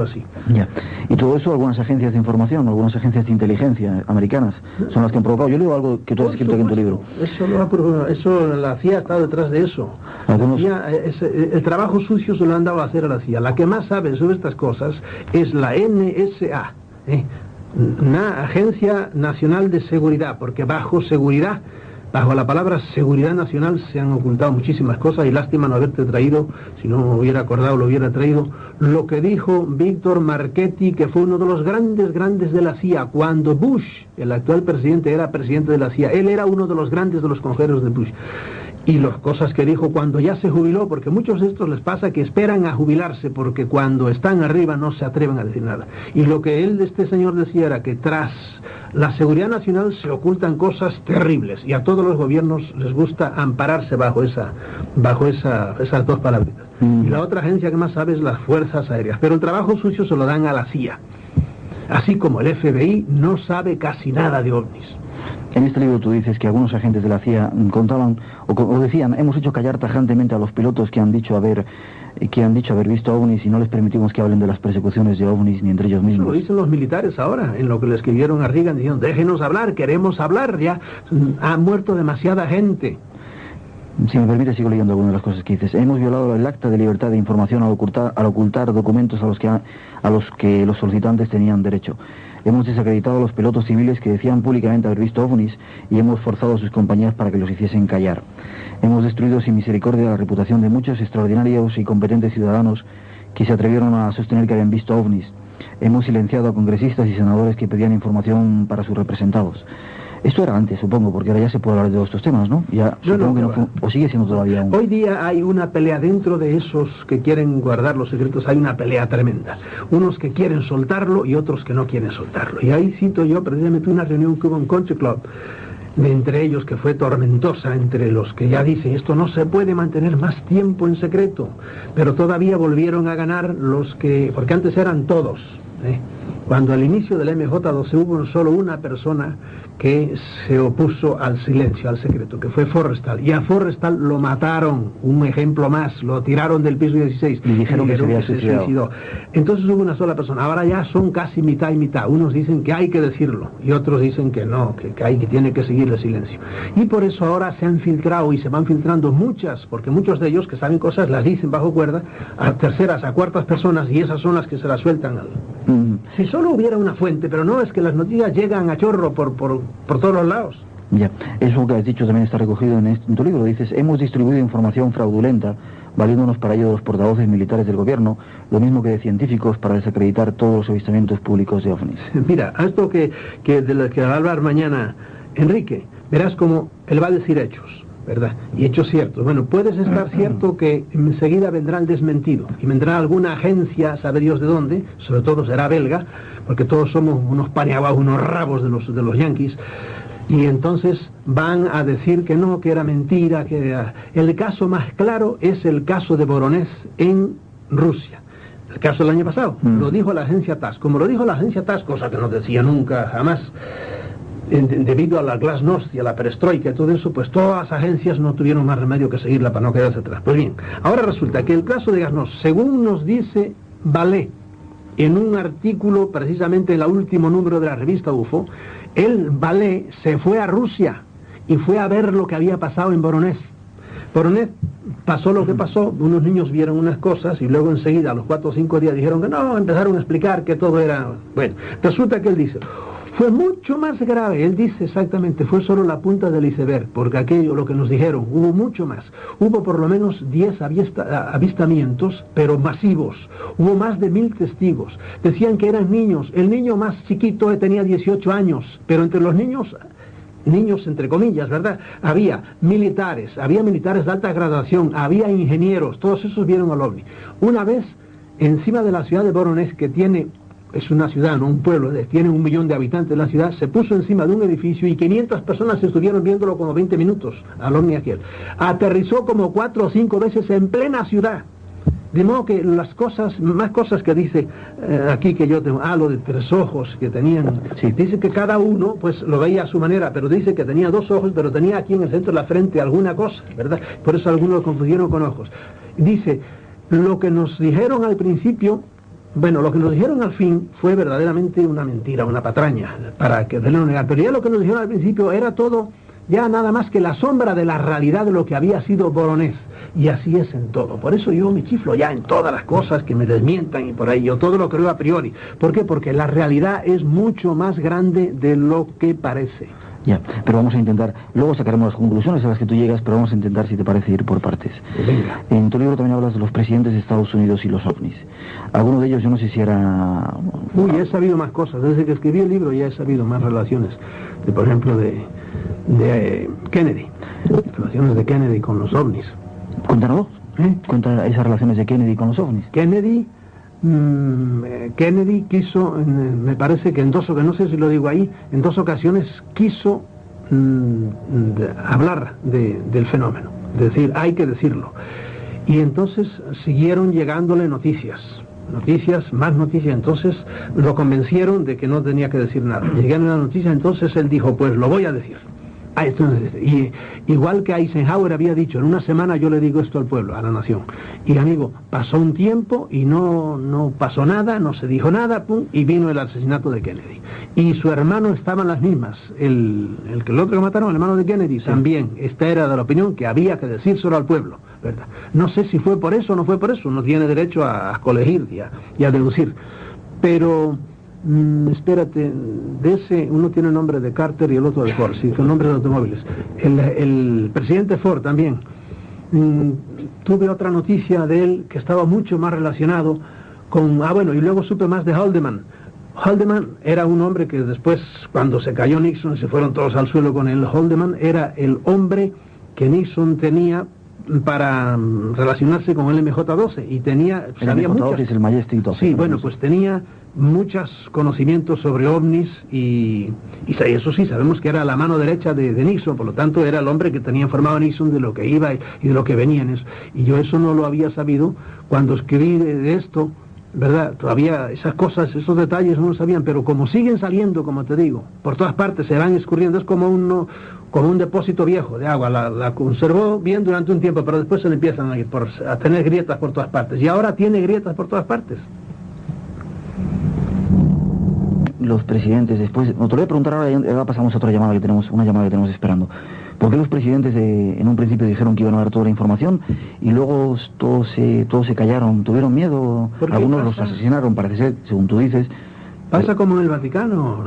así. Ya. Y todo eso, algunas agencias de información, algunas agencias de inteligencia americanas son las que han provocado. Yo leo algo que tú has escrito aquí en tu libro. Eso la CIA ha estado detrás de eso. Algunos... el trabajo sucio se lo han dado a hacer a la CIA. La que más sabe sobre estas cosas es la NSA, una Agencia Nacional de Seguridad, porque bajo seguridad, bajo la palabra seguridad nacional se han ocultado muchísimas cosas, y lástima no haberte traído, si no me hubiera acordado lo hubiera traído, lo que dijo Víctor Marchetti, que fue uno de los grandes de la CIA, cuando Bush, el actual presidente, era presidente de la CIA. Él era uno de los grandes de los consejeros de Bush. Y las cosas que dijo cuando ya se jubiló, porque a muchos de estos les pasa que esperan a jubilarse, porque cuando están arriba no se atreven a decir nada. Y lo que este señor decía era que tras la seguridad nacional se ocultan cosas terribles, y a todos los gobiernos les gusta ampararse bajo esas dos palabras. Y la otra agencia que más sabe es las Fuerzas Aéreas, pero el trabajo sucio se lo dan a la CIA. Así como el FBI no sabe casi nada de ovnis. En este libro tú dices que algunos agentes de la CIA contaban o decían: hemos hecho callar tajantemente a los pilotos que han dicho haber visto ovnis, y no les permitimos que hablen de las persecuciones de ovnis ni entre ellos mismos. Lo dicen los militares ahora, en lo que le escribieron a Reagan, diciendo: déjenos hablar, queremos hablar, ya ha muerto demasiada gente. Si me permite, sigo leyendo algunas de las cosas que dices. Hemos violado el acta de libertad de información al ocultar documentos a los que los solicitantes tenían derecho. Hemos desacreditado a los pilotos civiles que decían públicamente haber visto ovnis, y hemos forzado a sus compañías para que los hiciesen callar. Hemos destruido sin misericordia la reputación de muchos extraordinarios y competentes ciudadanos que se atrevieron a sostener que habían visto ovnis. Hemos silenciado a congresistas y senadores que pedían información para sus representados. Esto era antes, supongo, porque ahora ya se puede hablar de todos estos temas, ¿no? Ya supongo que no fue, o sigue siendo todavía un... Hoy día hay una pelea dentro de esos que quieren guardar los secretos, hay una pelea tremenda. Unos que quieren soltarlo y otros que no quieren soltarlo. Y ahí cito yo precisamente una reunión que hubo en Country Club, de entre ellos, que fue tormentosa, entre los que ya dicen: esto no se puede mantener más tiempo en secreto, pero todavía volvieron a ganar los que, porque antes eran todos, Cuando al inicio del MJ12 hubo solo una persona que se opuso al silencio, al secreto, que fue Forrestal, y a Forrestal lo mataron, un ejemplo más, lo tiraron del piso 16 y dijeron que se había suicidado. Entonces hubo una sola persona. Ahora ya son casi mitad y mitad. Unos dicen que hay que decirlo y otros dicen que no, que tiene que seguir el silencio. Y por eso ahora se han filtrado y se van filtrando muchas, porque muchos de ellos que saben cosas las dicen bajo cuerda a terceras, a cuartas personas, y esas son las que se las sueltan al... Si solo hubiera una fuente, pero no, es que las noticias llegan a chorro por todos los lados. Ya, eso que has dicho también está recogido en tu libro. Dices: hemos distribuido información fraudulenta, valiéndonos para ello de los portavoces militares del gobierno, lo mismo que de científicos, para desacreditar todos los avistamientos públicos de ovnis. Mira, a esto de lo que va a hablar mañana Enrique, verás cómo él va a decir hechos, ¿verdad? Y hechos ciertos. Bueno, puedes estar cierto que enseguida vendrá el desmentido, y vendrá alguna agencia, sabe Dios de dónde, sobre todo será belga, porque todos somos unos paneaguados, unos rabos de los yanquis, y entonces van a decir que no, que era mentira, que era... El caso más claro es el caso de Voronezh en Rusia. El caso del año pasado, lo dijo la agencia TASS. Como lo dijo la agencia TASS, cosa que no decía nunca, jamás, debido a la glasnost y a la perestroika y todo eso, pues todas las agencias no tuvieron más remedio que seguirla para no quedarse atrás. Pues bien, ahora resulta que el caso de Glasnost, según nos dice Vallée, en un artículo precisamente en el último número de la revista UFO, el Vallée se fue a Rusia y fue a ver lo que había pasado en Voronezh. Voronezh pasó lo que pasó, unos niños vieron unas cosas y luego enseguida, a los 4 o 5 días, dijeron que no, empezaron a explicar que todo era... Bueno, resulta que él dice... Fue mucho más grave, él dice exactamente, fue solo la punta del iceberg, porque aquello, lo que nos dijeron, hubo mucho más. Hubo por lo menos 10 avistamientos, pero masivos. Hubo más de 1000 testigos. Decían que eran niños. El niño más chiquito tenía 18 años, pero entre los niños entre comillas, ¿verdad? Había militares de alta graduación, había ingenieros, todos esos vieron al ovni. Una vez, encima de la ciudad de Voronezh, que es una ciudad, no un pueblo, tiene 1 millón de habitantes la ciudad, se puso encima de un edificio y 500 personas estuvieron viéndolo como 20 minutos, al ovni aquel. Aterrizó como 4 o 5 veces en plena ciudad. De modo que las cosas, más cosas que dice aquí que yo tengo, lo de 3 ojos que tenían, sí, dice que cada uno pues lo veía a su manera, pero dice que tenía 2 ojos, pero tenía aquí en el centro de la frente alguna cosa, ¿verdad? Por eso algunos lo confundieron con ojos. Dice, lo que nos dijeron al principio Bueno, lo que nos dijeron al fin fue verdaderamente una mentira, una patraña, para que no negar. Pero ya lo que nos dijeron al principio era todo, ya nada más que la sombra de la realidad de lo que había sido Voronezh. Y así es en todo. Por eso yo me chiflo ya en todas las cosas que me desmientan y por ahí. Yo todo lo creo a priori. ¿Por qué? Porque la realidad es mucho más grande de lo que parece. Ya, pero vamos a intentar, luego sacaremos las conclusiones a las que tú llegas, pero vamos a intentar, si te parece, ir por partes. Venga. En tu libro también hablas de los presidentes de Estados Unidos y los ovnis. Alguno de ellos, yo no sé si era... Uy, he sabido más cosas. Desde que escribí el libro ya he sabido más relaciones. Por ejemplo, de Kennedy. Relaciones de Kennedy con los ovnis. Cuéntanos. Cuenta esas relaciones de Kennedy con los ovnis. Kennedy quiso, me parece que en dos ocasiones, no sé si lo digo ahí, en dos ocasiones quiso hablar del fenómeno, es decir, hay que decirlo. Y entonces siguieron llegándole noticias, más noticias, entonces lo convencieron de que no tenía que decir nada. Llegaron las noticias, entonces él dijo, pues lo voy a decir. Y igual que Eisenhower había dicho, en una semana yo le digo esto al pueblo, a la nación. Y amigo, pasó un tiempo y no pasó nada, no se dijo nada, pum, y vino el asesinato de Kennedy. Y su hermano estaba en las mismas, el otro que mataron, el hermano de Kennedy, sí. También, esta era de la opinión que había que decírselo al pueblo, ¿verdad? No sé si fue por eso o no fue por eso, uno tiene derecho a colegir y a deducir. Pero... espérate, de ese uno tiene el nombre de Carter y el otro de Ford, sí, con nombres de automóviles. El presidente Ford también. Tuve otra noticia de él que estaba mucho más relacionado con... y luego supe más de Haldeman. Haldeman era un hombre que después, cuando se cayó Nixon, se fueron todos al suelo con él. Haldeman era el hombre que Nixon tenía para relacionarse con el MJ-12 y tenía... El MJ-12 es el Majestic 12. Sí, bueno, pues tenía muchos conocimientos sobre ovnis y eso sí, sabemos que era la mano derecha de Nixon, por lo tanto era el hombre que tenía informado a Nixon de lo que iba y de lo que venía en eso. Y yo eso no lo había sabido cuando escribí de esto, ¿verdad? Todavía esas cosas, esos detalles no lo sabían, pero como siguen saliendo, como te digo, por todas partes se van escurriendo, es como un depósito viejo de agua, la conservó bien durante un tiempo, pero después se le empiezan a tener grietas por todas partes, y ahora tiene grietas por todas partes. Los presidentes después, no te lo voy a preguntar ahora pasamos a otra llamada que tenemos, una llamada que tenemos esperando. ¿Por qué los presidentes en un principio dijeron que iban a dar toda la información y luego todos se callaron? ¿Tuvieron miedo? Algunos los asesinaron, parece ser, según tú dices. Pasa como en el Vaticano,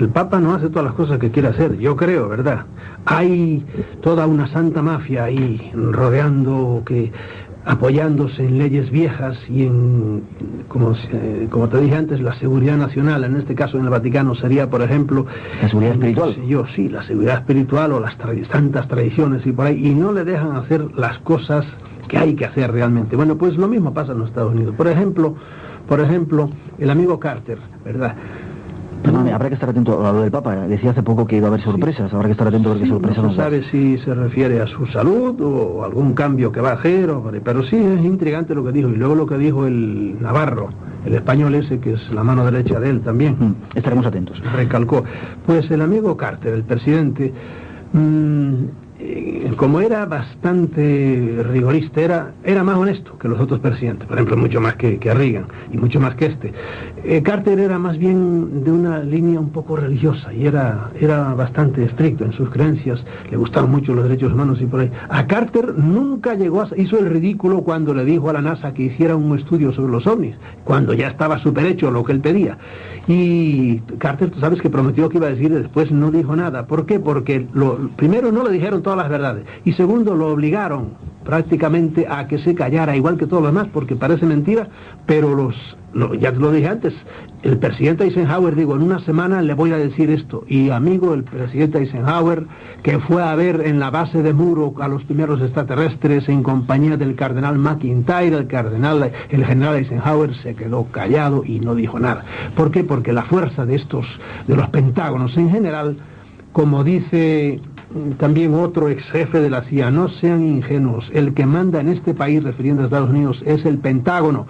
el Papa no hace todas las cosas que quiere hacer, yo creo, ¿verdad? Hay toda una santa mafia ahí rodeando, apoyándose en leyes viejas y en, como te dije antes, la seguridad nacional. En este caso en el Vaticano sería, por ejemplo... ¿La seguridad espiritual? Sí, la seguridad espiritual o las santas tradiciones y por ahí, y no le dejan hacer las cosas que hay que hacer realmente. Bueno, pues lo mismo pasa en los Estados Unidos. Por ejemplo, el amigo Carter, ¿verdad? Perdóname, habrá que estar atento a lo del Papa. Decía hace poco que iba a haber sorpresas, habrá que estar atento a ver qué sorpresas no se sabe si se refiere a su salud o algún cambio que va a hacer, pero sí es intrigante lo que dijo. Y luego lo que dijo el Navarro, el español ese, que es la mano derecha de él también. Estaremos atentos. Recalcó. Pues el amigo Carter, el presidente, como era bastante rigorista, era más honesto que los otros presidentes, por ejemplo, mucho más que Reagan y mucho más que este. Carter era más bien de una línea un poco religiosa y era bastante estricto en sus creencias, le gustaban mucho los derechos humanos y por ahí. A Carter nunca hizo el ridículo cuando le dijo a la NASA que hiciera un estudio sobre los ovnis, cuando ya estaba superhecho lo que él pedía. Y Carter, tú sabes que prometió que iba a decir y después no dijo nada. ¿Por qué? Porque primero no le dijeron todas las verdades y segundo lo obligaron prácticamente a que se callara, igual que todos los demás, porque parece mentira, pero ya te lo dije antes, el presidente Eisenhower dijo, en una semana le voy a decir esto, y amigo, el presidente Eisenhower, que fue a ver en la base de Muro a los primeros extraterrestres en compañía del cardenal McIntyre, el general Eisenhower se quedó callado y no dijo nada. ¿Por qué? Porque la fuerza de los pentágonos en general, como dice también otro ex jefe de la CIA, no sean ingenuos, el que manda en este país, refiriendo a Estados Unidos, es el Pentágono.